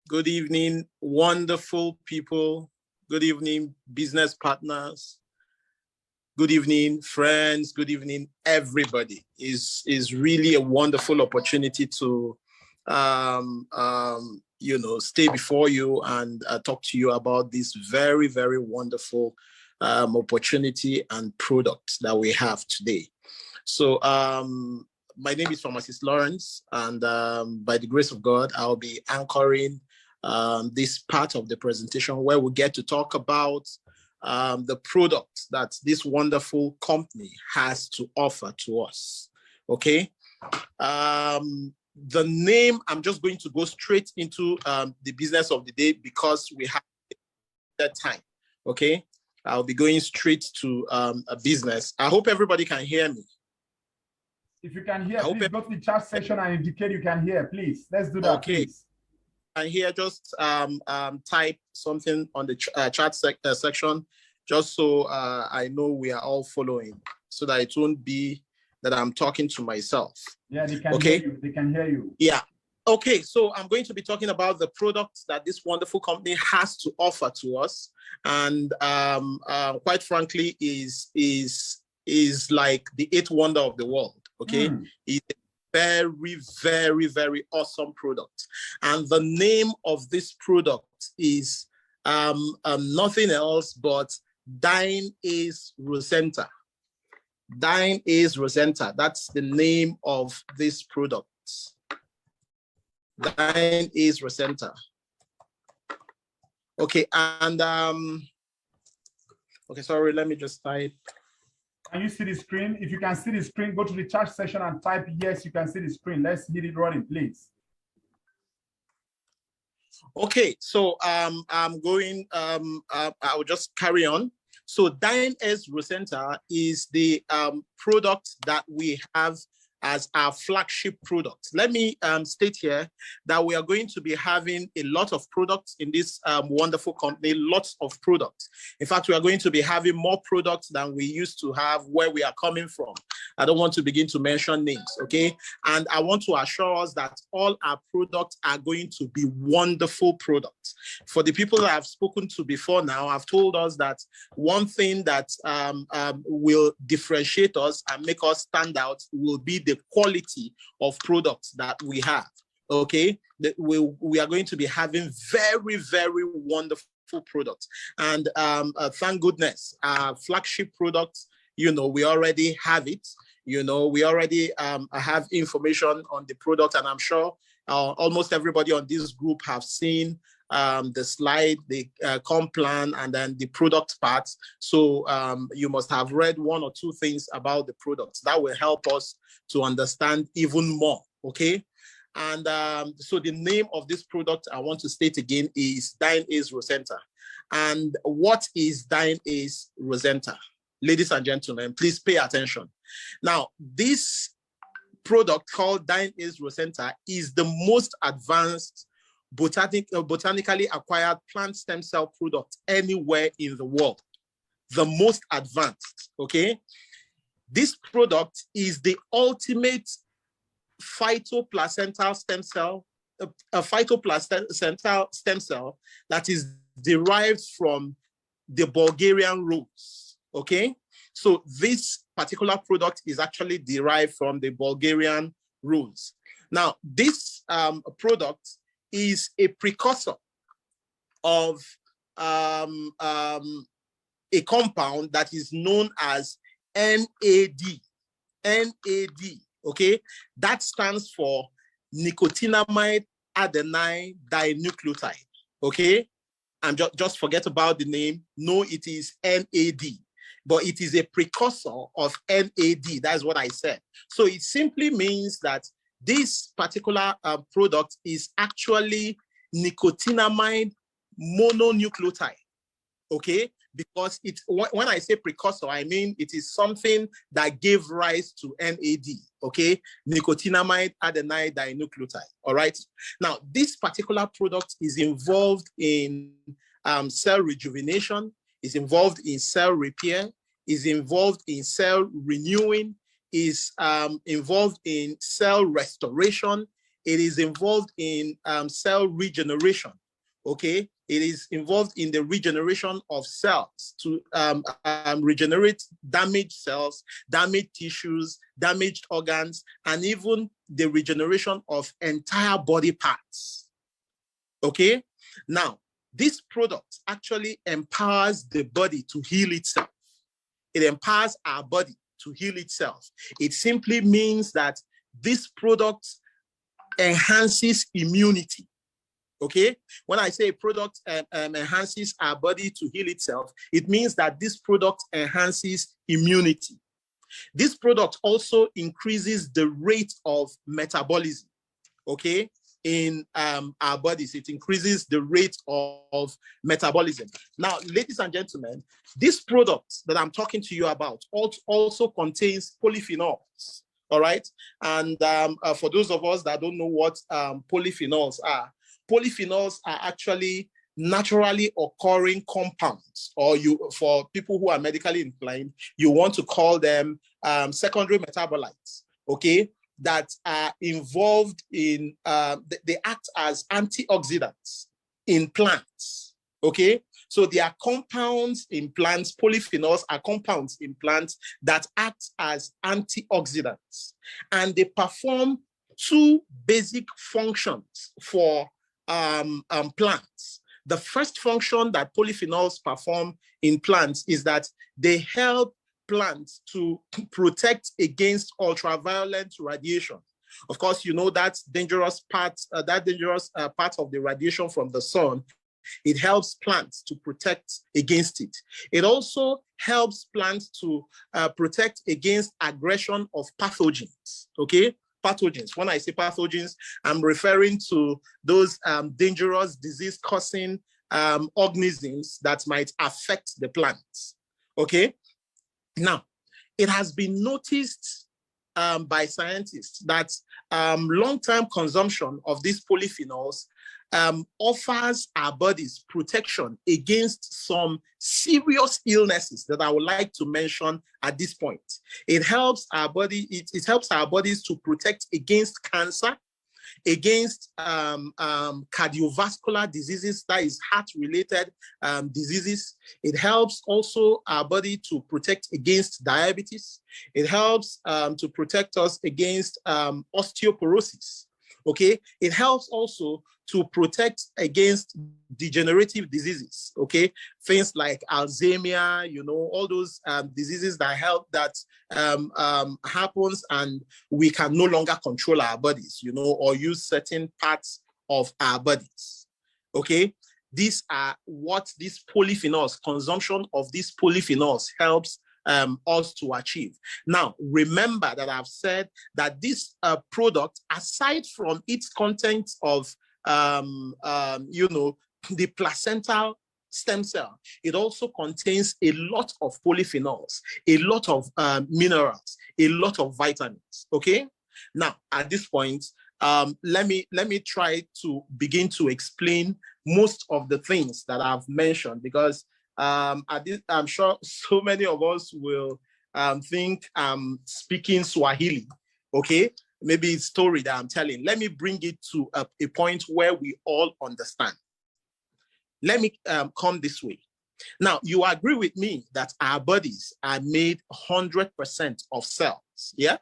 Good evening, wonderful people. Good evening, business partners. Good evening, friends. Good evening, everybody. Is really a wonderful opportunity to, stay before you and talk to you about this very, very wonderful opportunity and product that we have today. So, my name is Pharmacist Lawrence, and by the grace of God, I'll be anchoring this part of the presentation where we get to talk about the product that this wonderful company has to offer to us. Okay. The name, I'm just going to go straight into the business of the day because we have that time. Okay. I'll be going straight to a business. I hope everybody can hear me. If you can hear, please go to the chat section and indicate you can hear, please. Let's do that, okay. Please. And here, just type something on the chat section, just so I know we are all following, so that it won't be that I'm talking to myself. Yeah, they can hear you. They can hear you. Yeah. Okay, so I'm going to be talking about the products that this wonderful company has to offer to us, and quite frankly, is like the eighth wonder of the world. Okay, it's a very, very, very awesome product, and the name of this product is nothing else but DYNACE Rocenta. DYNACE Rocenta. That's the name of this product. DYNACE Rocenta. Okay, and okay, sorry, let me just type. Can you see the screen? If you can see the screen, go to the chat section and type yes, you can see the screen. Let's hit it running, please. Okay, so I'm going, I'll just carry on. So DYNACE Rocenta is the product that we have as our flagship product. Let me state here that we are going to be having a lot of products in this wonderful company, lots of products. In fact, we are going to be having more products than we used to have where we are coming from. I don't want to begin to mention names, okay? And I want to assure us that all our products are going to be wonderful products. For the people that I've spoken to before now, I've told us that one thing that will differentiate us and make us stand out will be the quality of products that we have. Okay, we are going to be having very, very wonderful products, and thank goodness, our flagship products, we already have it. We already have information on the product, and I'm sure almost everybody on this group have seen the slide, the comp plan, and then the product parts. So you must have read one or two things about the products that will help us to understand even more. Okay. And so the name of this product, I want to state again, is DYNACE Rocenta. And what is DYNACE Rocenta? Ladies and gentlemen, please pay attention. Now, this product called DYNACE Rocenta is the most advanced botanically acquired plant stem cell product anywhere in the world. The most advanced, okay? This product is the ultimate phytoplacental stem cell, a phytoplacental stem cell that is derived from the Bulgarian rose, okay? So this particular product is actually derived from the Bulgarian rose. Now, this product is a precursor of a compound that is known as NAD. NAD, okay? That stands for nicotinamide adenine dinucleotide, okay? And just forget about the name. No, it is NAD, but it is a precursor of NAD. That's what I said. So it simply means that this particular product is actually nicotinamide mononucleotide, okay? Because when I say precursor, I mean it is something that gave rise to NAD, okay? Nicotinamide adenine dinucleotide, all right? Now, this particular product is involved in cell rejuvenation, is involved in cell repair, is involved in cell renewing, is involved in cell restoration, It is involved in cell regeneration. Okay, it is involved in the regeneration of cells to regenerate damaged cells, damaged tissues, damaged organs, and even the regeneration of entire body parts. Okay, now this product actually empowers the body to heal itself. It empowers our body to heal itself. It simply means that this product enhances immunity. Okay, when I say a product enhances our body to heal itself, it means that this product enhances immunity. This product also increases the rate of metabolism, okay, in our bodies. It increases the rate of metabolism. Now, ladies and gentlemen, this product that I'm talking to you about also contains polyphenols, all right? And for those of us that don't know what polyphenols are actually naturally occurring compounds, or for people who are medically inclined, you want to call them secondary metabolites, okay, that are involved in, they act as antioxidants in plants, okay? So they are compounds in plants. Polyphenols are compounds in plants that act as antioxidants, and they perform two basic functions for plants. The first function that polyphenols perform in plants is that they help plants to protect against ultraviolet radiation. Of course, you know that dangerous part of the radiation from the sun. It helps plants to protect against it. It also helps plants to protect against aggression of pathogens, okay? Pathogens. When I say pathogens, I'm referring to those dangerous disease-causing organisms that might affect the plants, okay? Now, it has been noticed by scientists that long-term consumption of these polyphenols offers our bodies protection against some serious illnesses that I would like to mention at this point. It helps our body, it helps our bodies to protect against cancer, against cardiovascular diseases, that is heart-related diseases. It helps also our body to protect against diabetes. It helps to protect us against osteoporosis. Okay, it helps also to protect against degenerative diseases. Okay, things like Alzheimer's, you know, all those diseases that happens and we can no longer control our bodies, you know, or use certain parts of our bodies. Okay, these are what these polyphenols, consumption of these polyphenols helps us to achieve. Now, remember that I've said that this product, aside from its content of, you know, the placental stem cell, it also contains a lot of polyphenols, a lot of minerals, a lot of vitamins. Okay. Now, at this point, let me try to begin to explain most of the things that I've mentioned, because I'm sure so many of us will think I'm speaking Swahili, okay? Maybe it's story that I'm telling. Let me bring it to a point where we all understand. Let me come this way. Now, you agree with me that our bodies are made 100% of cells, yeah?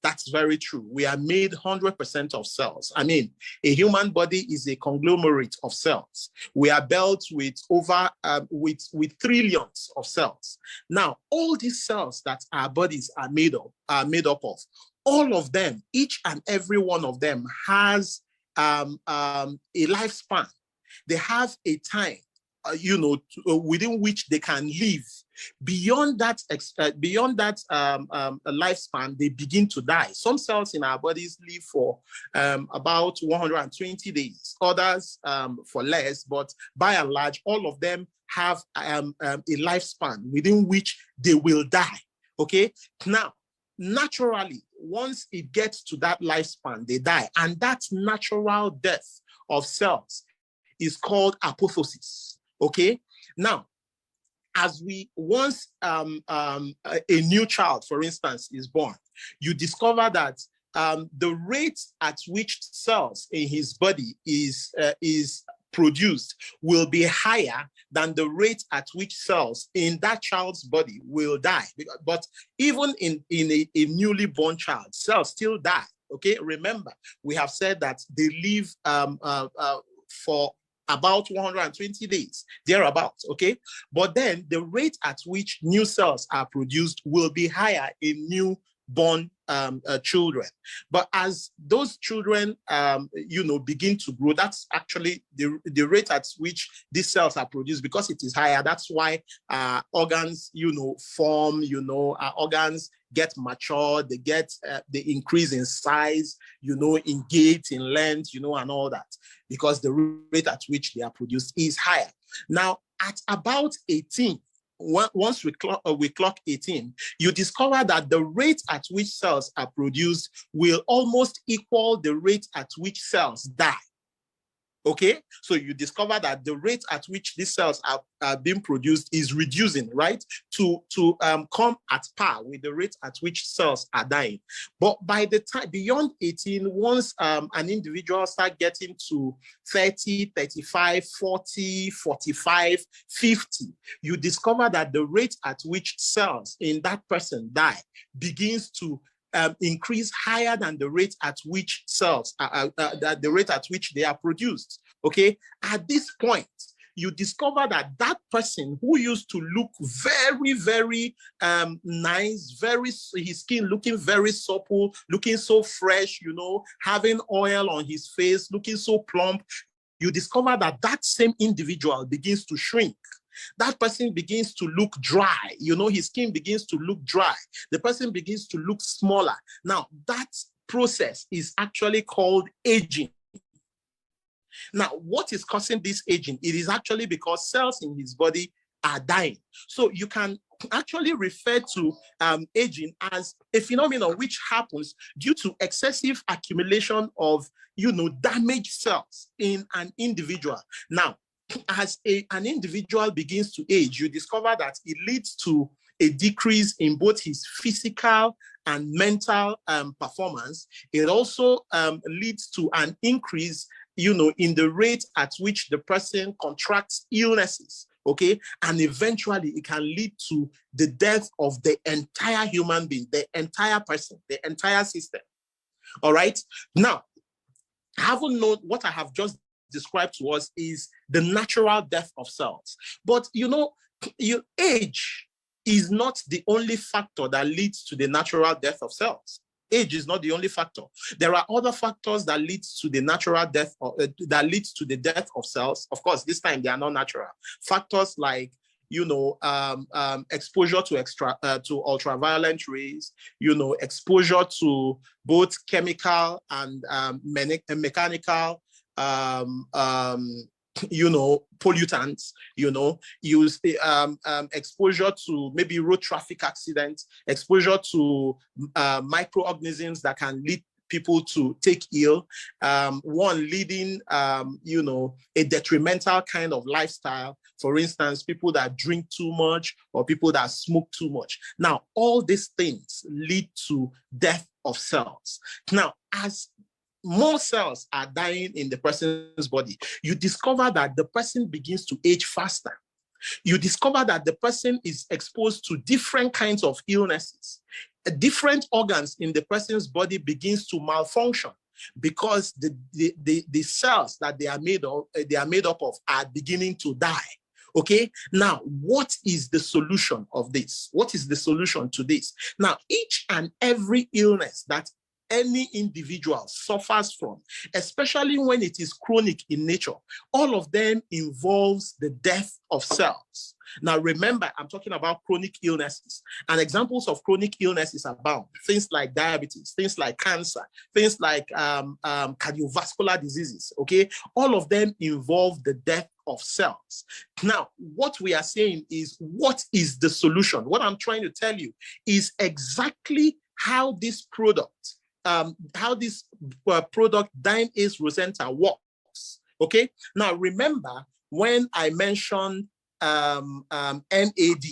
That's very true. We are made 100% of cells. I mean, a human body is a conglomerate of cells. We are built with over with trillions of cells. Now, all these cells that our bodies are made up of, all of them, each and every one of them has a lifespan. They have a time, you know, within which they can live. Beyond that lifespan, they begin to die. Some cells in our bodies live for about 120 days, others for less, but by and large, all of them have a lifespan within which they will die. Okay, now, naturally, once it gets to that lifespan, they die, and that natural death of cells is called apoptosis. Okay, now, as we once a new child, for instance, is born, you discover that the rate at which cells in his body is produced will be higher than the rate at which cells in that child's body will die. But even in a newly born child, cells still die. Okay, remember, we have said that they live for about 120 days, thereabouts, okay? But then the rate at which new cells are produced will be higher in newborn children. But as those children, begin to grow, that's actually the rate at which these cells are produced. Because it is higher, that's why organs, form, our organs get mature, they get the increase in size, in gait, in length, and all that, because the rate at which they are produced is higher. Now, at about 18, once we clock 18, you discover that the rate at which cells are produced will almost equal the rate at which cells die. Okay, so you discover that the rate at which these cells are being produced is reducing, right, to come at par with the rate at which cells are dying. But by the time beyond 18, once an individual starts getting to 30, 35, 40, 45, 50, you discover that the rate at which cells in that person die begins to increase higher than the rate at which cells, the rate at which they are produced. Okay, at this point, you discover that that person who used to look very, very nice, his skin looking very supple, looking so fresh, having oil on his face, looking so plump, you discover that that same individual begins to shrink. That person begins to look dry. His skin begins to look dry. The person begins to look smaller. Now, that process is actually called aging. Now, what is causing this aging? It is actually because cells in his body are dying. So you can actually refer to aging as a phenomenon which happens due to excessive accumulation of, damaged cells in an individual. Now, as an individual begins to age, you discover that it leads to a decrease in both his physical and mental performance. It also leads to an increase, in the rate at which the person contracts illnesses, okay? And eventually it can lead to the death of the entire human being, the entire person, the entire system, all right? Now, having known what I have just described to us is the natural death of cells. But your age is not the only factor that leads to the natural death of cells. Age is not the only factor. There are other factors that leads to the natural death, that leads to the death of cells. Of course, this time they are not natural. Factors like exposure to ultraviolet rays, exposure to both chemical and mechanical pollutants, exposure to maybe road traffic accidents, exposure to microorganisms that can lead people to take ill, one leading, a detrimental kind of lifestyle. For instance, people that drink too much or people that smoke too much. Now, all these things lead to death of cells. Now, as more cells are dying in the person's body, you discover that the person begins to age faster. You discover that the person is exposed to different kinds of illnesses. Different organs in the person's body begins to malfunction because the cells that they are made up of are beginning to die. Okay, now what is the solution of this? What is the solution to this? Now, each and every illness that any individual suffers from, especially when it is chronic in nature, all of them involves the death of cells. Now, remember, I'm talking about chronic illnesses, and examples of chronic illnesses abound. Things like diabetes, things like cancer, things like cardiovascular diseases, okay? All of them involve the death of cells. Now, what we are saying is, what is the solution? What I'm trying to tell you is exactly how this product, DYNACE Rocenta works, okay? Now, remember when I mentioned NAD,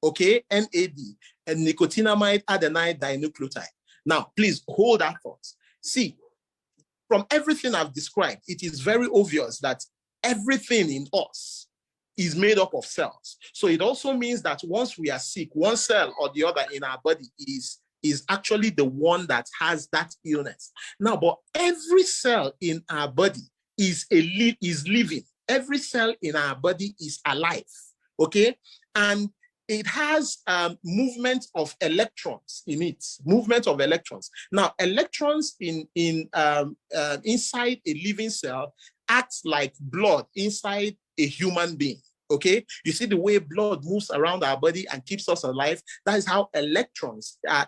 okay? NAD, and nicotinamide adenine dinucleotide. Now, please hold that thought. See, from everything I've described, it is very obvious that everything in us is made up of cells. So it also means that once we are sick, one cell or the other in our body is actually the one that has that illness. Now, but every cell in our body is living. Every cell in our body is alive, okay? And it has movement of electrons in it, movement of electrons. Now, electrons inside a living cell acts like blood inside a human being, okay? You see the way blood moves around our body and keeps us alive? That is how electrons are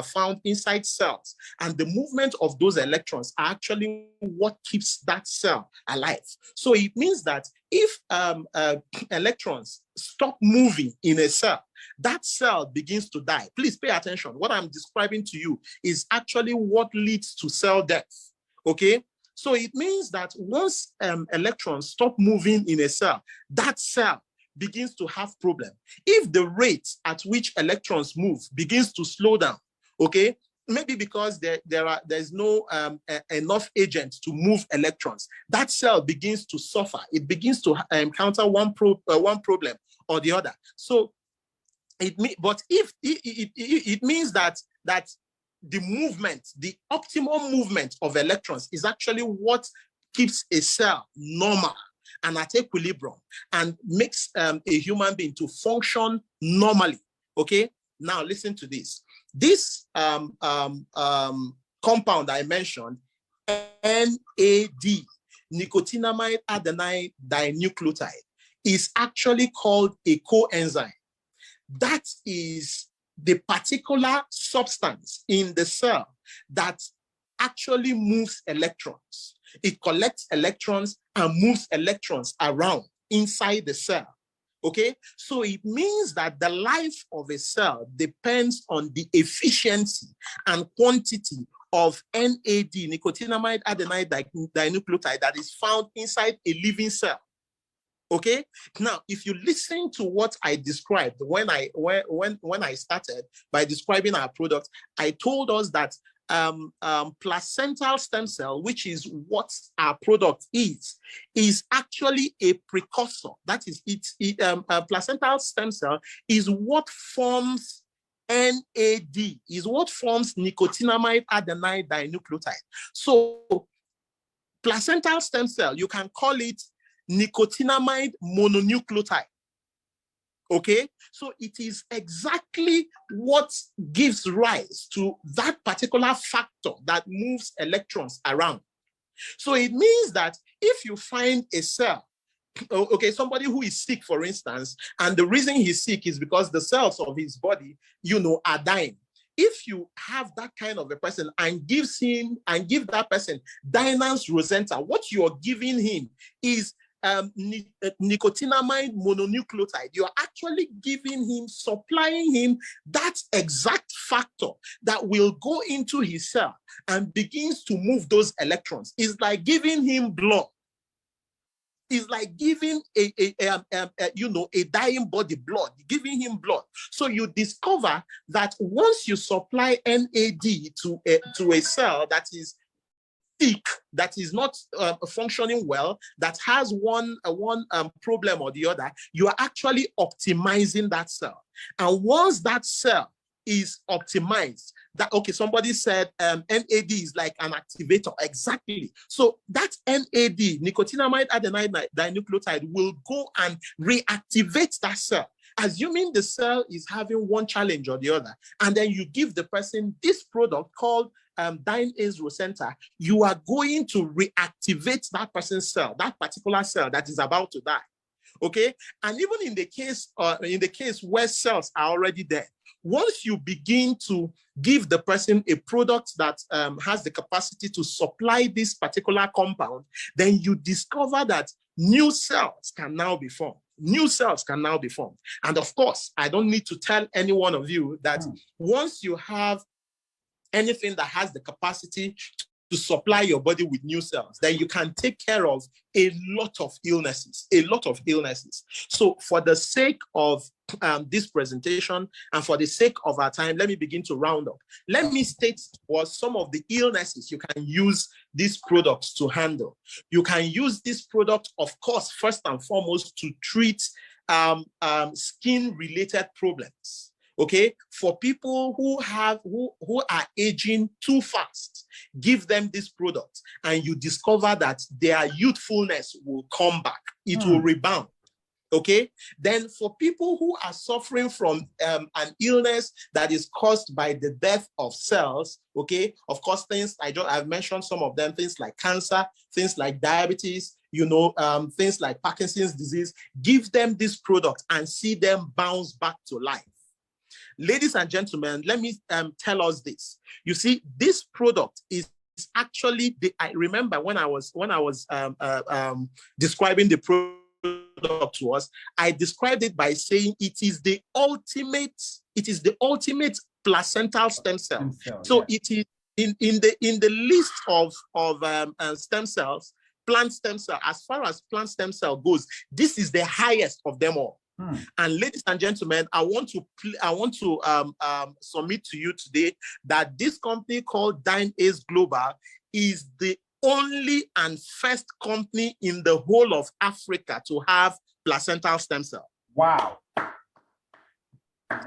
found inside cells. And the movement of those electrons are actually what keeps that cell alive. So it means that if electrons stop moving in a cell, that cell begins to die. Please pay attention. What I'm describing to you is actually what leads to cell death, okay? So it means that once electrons stop moving in a cell, that cell begins to have problem. If the rate at which electrons move begins to slow down, okay, maybe because there's no enough agent to move electrons, that cell begins to suffer. It begins to encounter one problem or the other. So it means that the movement, the optimal movement of electrons is actually what keeps a cell normal and at equilibrium and makes a human being to function normally, okay? Now listen to this. This compound I mentioned, NAD, nicotinamide adenine dinucleotide, is actually called a coenzyme. That is the particular substance in the cell that actually moves electrons. It collects electrons and moves electrons around inside the cell, okay? So it means that the life of a cell depends on the efficiency and quantity of NAD, nicotinamide adenine dinucleotide, that is found inside a living cell. Okay. Now, if you listen to what I described when I started by describing our product, I told us that placental stem cell, which is what our product is actually a precursor. That is, placental stem cell is what forms NAD, is what forms nicotinamide adenine dinucleotide. So, placental stem cell, you can call it nicotinamide mononucleotide. Okay, so it is exactly what gives rise to that particular factor that moves electrons around. So it means that if you find a cell, okay, somebody who is sick, for instance, and the reason he's sick is because the cells of his body, are dying. If you have that kind of a person and give that person DYNANCE Rocenta, what you're giving him is nicotinamide mononucleotide. You're actually supplying him that exact factor that will go into his cell and begins to move those electrons. It's like giving him blood. It's like giving a dying body blood, giving him blood. So you discover that once you supply NAD to a cell that is sick, that is not functioning well, that has one problem or the other, you are actually optimizing that cell. And once that cell is optimized, somebody said NAD is like an activator. Exactly. So that NAD, nicotinamide adenine dinucleotide, will go and reactivate that cell, assuming the cell is having one challenge or the other. And then you give the person this product called DYNACE Rocenta. You are going to reactivate that person's cell, that particular cell that is about to die. Okay, and even in the case where cells are already dead, once you begin to give the person a product that has the capacity to supply this particular compound, then you discover that new cells can now be formed. New cells can now be formed. And of course, I don't need to tell any one of you that once you have anything that has the capacity to supply your body with new cells, then you can take care of a lot of illnesses, So for the sake of this presentation, and for the sake of our time, let me begin to round up. Let me state what some of the illnesses you can use these products to handle. You can use this product, of course, first and foremost, to treat skin-related problems. Okay, for people who are aging too fast, give them this product, and you discover that their youthfulness will come back. It will rebound. Okay, then for people who are suffering from an illness that is caused by the death of cells, okay, of course, I've mentioned some of them, things like cancer, things like diabetes, things like Parkinson's disease. Give them this product and see them bounce back to life. Ladies and gentlemen, let me tell us this. You see, this product is actually I remember when I was describing the product to us, I described it by saying it is the ultimate placental stem cell. So it is in the list of stem cells, plant stem cell. As far as plant stem cell goes, this is the highest of them all. And ladies and gentlemen, I want to submit to you today that this company called DYNACE Global is the only and first company in the whole of Africa to have placental stem cell. Wow.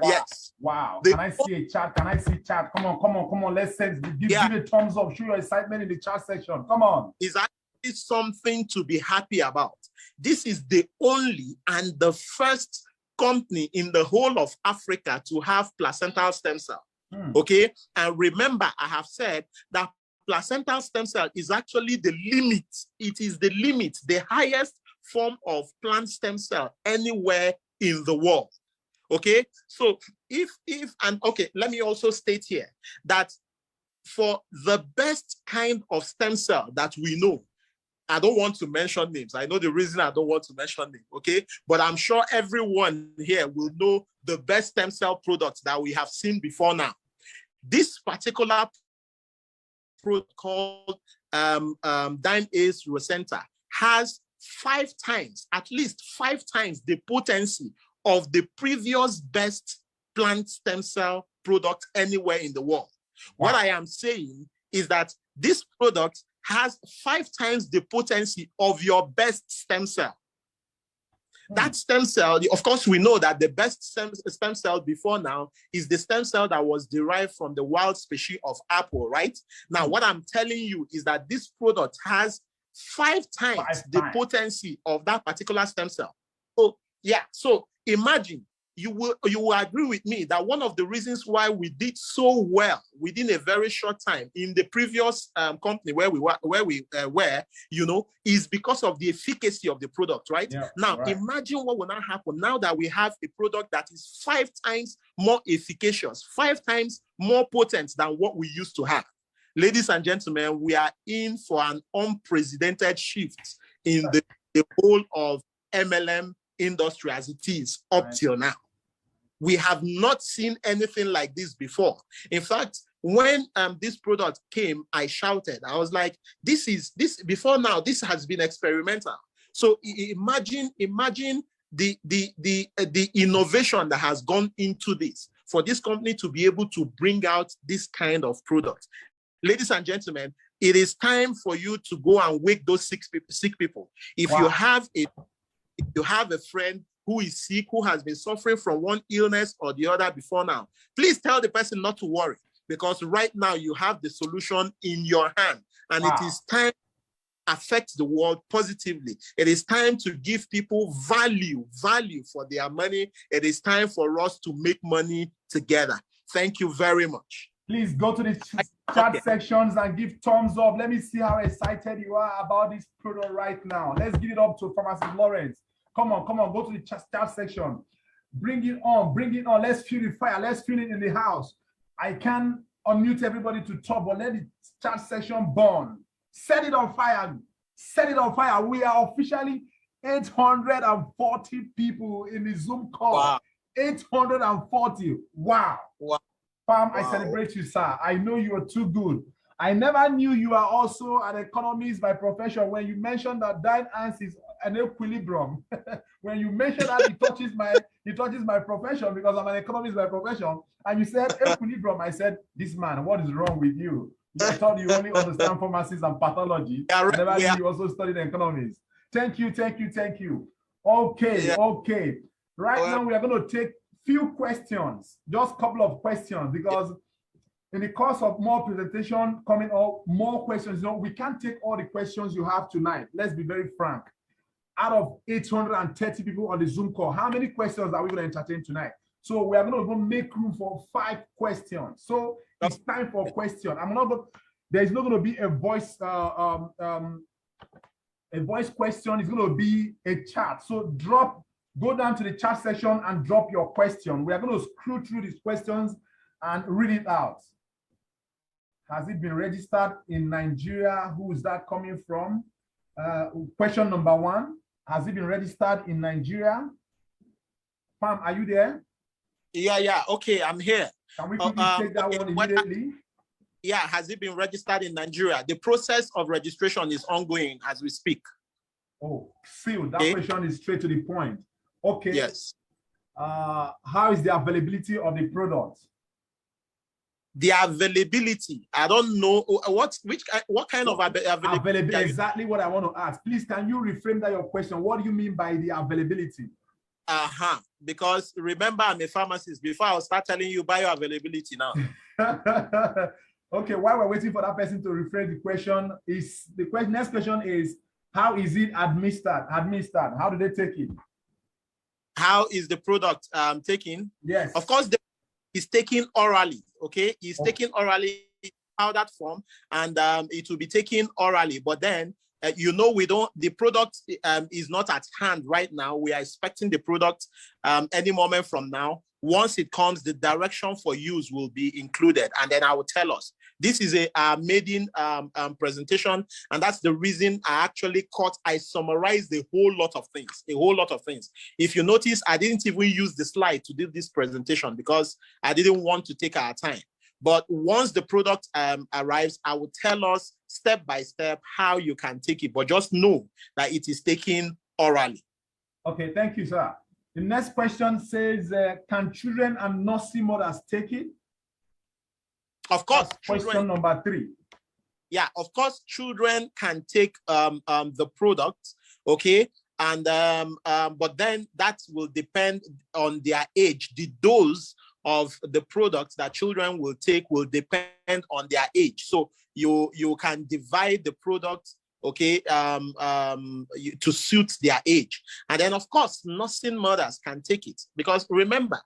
Yes. Wow. Can I see a chat? Can I see chat? Come on. Let's give a thumbs up. Show your excitement in the chat section. Come on. Is actually something to be happy about. This is the only and the first company in the whole of Africa to have placental stem cell. Okay. And remember, I have said that placental stem cell is actually the limit. It is the limit, the highest form of plant stem cell anywhere in the world. Okay. So let me also state here that for the best kind of stem cell that we know, I don't want to mention names. I know the reason I don't want to mention names, okay? But I'm sure everyone here will know the best stem cell products that we have seen before now. This particular product called DYNACE Rocenta has at least five times the potency of the previous best plant stem cell product anywhere in the world. Wow. What I am saying is that this product has 5 times the potency of your best stem cell. That stem cell, of course, we know that the best stem cell before now is the stem cell that was derived from the wild species of apple, right? Now, what I'm telling you is that this product has 5 times the potency of that particular stem cell. So, yeah, so imagine, you will agree with me that one of the reasons why we did so well within a very short time in the previous company where we were, is because of the efficacy of the product, right? Yeah, now, imagine what will now happen now that we have a product that is 5 times more efficacious, 5 times more potent than what we used to have. Ladies and gentlemen, we are in for an unprecedented shift in the whole of MLM industry as it is up till now. We have not seen anything like this before. In fact, when this product came, I shouted. I was like, this before now, this has been experimental. So imagine the innovation that has gone into this for this company to be able to bring out this kind of product. Ladies and gentlemen, it is time for you to go and wake those sick people. If you have a friend who is sick, who has been suffering from one illness or the other before now, please tell the person not to worry, because right now you have the solution in your hand, and it is time to affect the world positively. It is time to give people value for their money. It is time for us to make money together. Thank you very much. Please go to the chat sections and give thumbs up. Let me see how excited you are about this product right now. Let's give it up to Pharmacist Lawrence. Come on, go to the chat section. Bring it on. Let's feel the fire. Let's feel it in the house. I can unmute everybody to talk, but let the chat section burn. Set it on fire. We are officially 840 people in the Zoom call. Wow. 840. Wow. Pharm, I celebrate you, sir. I know you are too good. I never knew you are also an economist by profession. When you mentioned that DYNANCE is an equilibrium. When you mention that, it touches my profession, because I'm an economist by profession. And you said equilibrium. I said, this man, what is wrong with you? I thought you only understand pharmacies and pathology. I never knew you also studied economics. Thank you. Okay, okay. Right now, we are going to take few questions, just a couple of questions, because in the course of more presentation coming up, more questions. We can't take all the questions you have tonight. Let's be very frank. Out of 830 people on the Zoom call, how many questions are we going to entertain tonight? So we are going to make room for 5 questions. So it's time for a question. There's not going to be a voice question. It's going to be a chat. So go down to the chat section and drop your question. We are going to scroll through these questions and read it out. Has it been registered in Nigeria? Who is that coming from? Question number 1. Has it been registered in Nigeria? Pharm, are you there? Yeah. Okay, I'm here. Can we quickly take that one immediately? Yeah, has it been registered in Nigeria? The process of registration is ongoing as we speak. Oh, Phil, that question is straight to the point. Okay. Yes. How is the availability of the product? The availability, I don't know what kind of availability. Exactly what I want to ask. Please, can you reframe that your question? What do you mean by the availability? Because remember, I'm a pharmacist. Before I'll start telling you bioavailability now. Okay, while we're waiting for that person to rephrase the question, next question is, how is it administered? How do they take it? How is the product taken? Yes. Of course, it's taken orally. Okay, it's taken orally, powdered form, and it will be taken orally. But then, the product is not at hand right now. We are expecting the product any moment from now. Once it comes, the direction for use will be included, and then I will tell us. This is a maiden presentation, and that's the reason I summarized a whole lot of things. If you notice, I didn't even use the slide to do this presentation because I didn't want to take our time. But once the product arrives, I will tell us step by step how you can take it, but just know that it is taken orally. Okay, thank you, sir. The next question says, can children and nursing mothers take it? Of course. Question number 3. Yeah, of course, children can take the product, okay? And but then that will depend on their age. The dose of the product that children will take will depend on their age. So you can divide the product, okay, to suit their age. And then, of course, nursing mothers can take it, because remember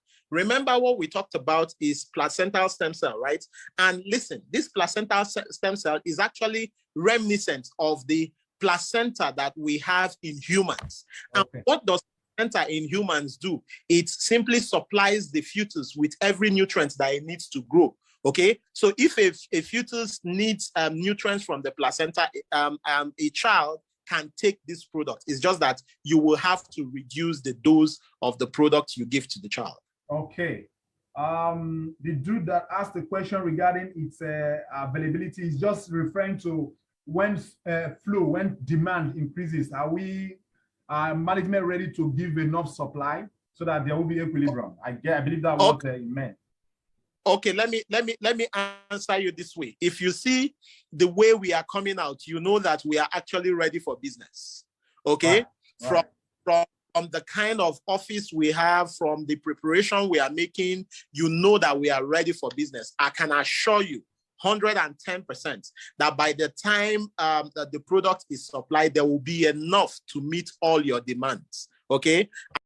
what we talked about is placental stem cell, right? And listen, this placental stem cell is actually reminiscent of the placenta that we have in humans. Okay. And what does placenta in humans do? It simply supplies the fetus with every nutrient that it needs to grow. Okay, so if a fetus needs nutrients from the placenta, a child can take this product. It's just that you will have to reduce the dose of the product you give to the child. Okay. The dude that asked the question regarding its availability is just referring to when demand increases. Are we management ready to give enough supply so that there will be equilibrium? I believe that was what he meant. Okay, let me answer you this way. If you see the way we are coming out, you know that we are actually ready for business. Okay, right. From the kind of office we have, from the preparation we are making, you know that we are ready for business. I can assure you 110% that by the time that the product is supplied, there will be enough to meet all your demands. Okay.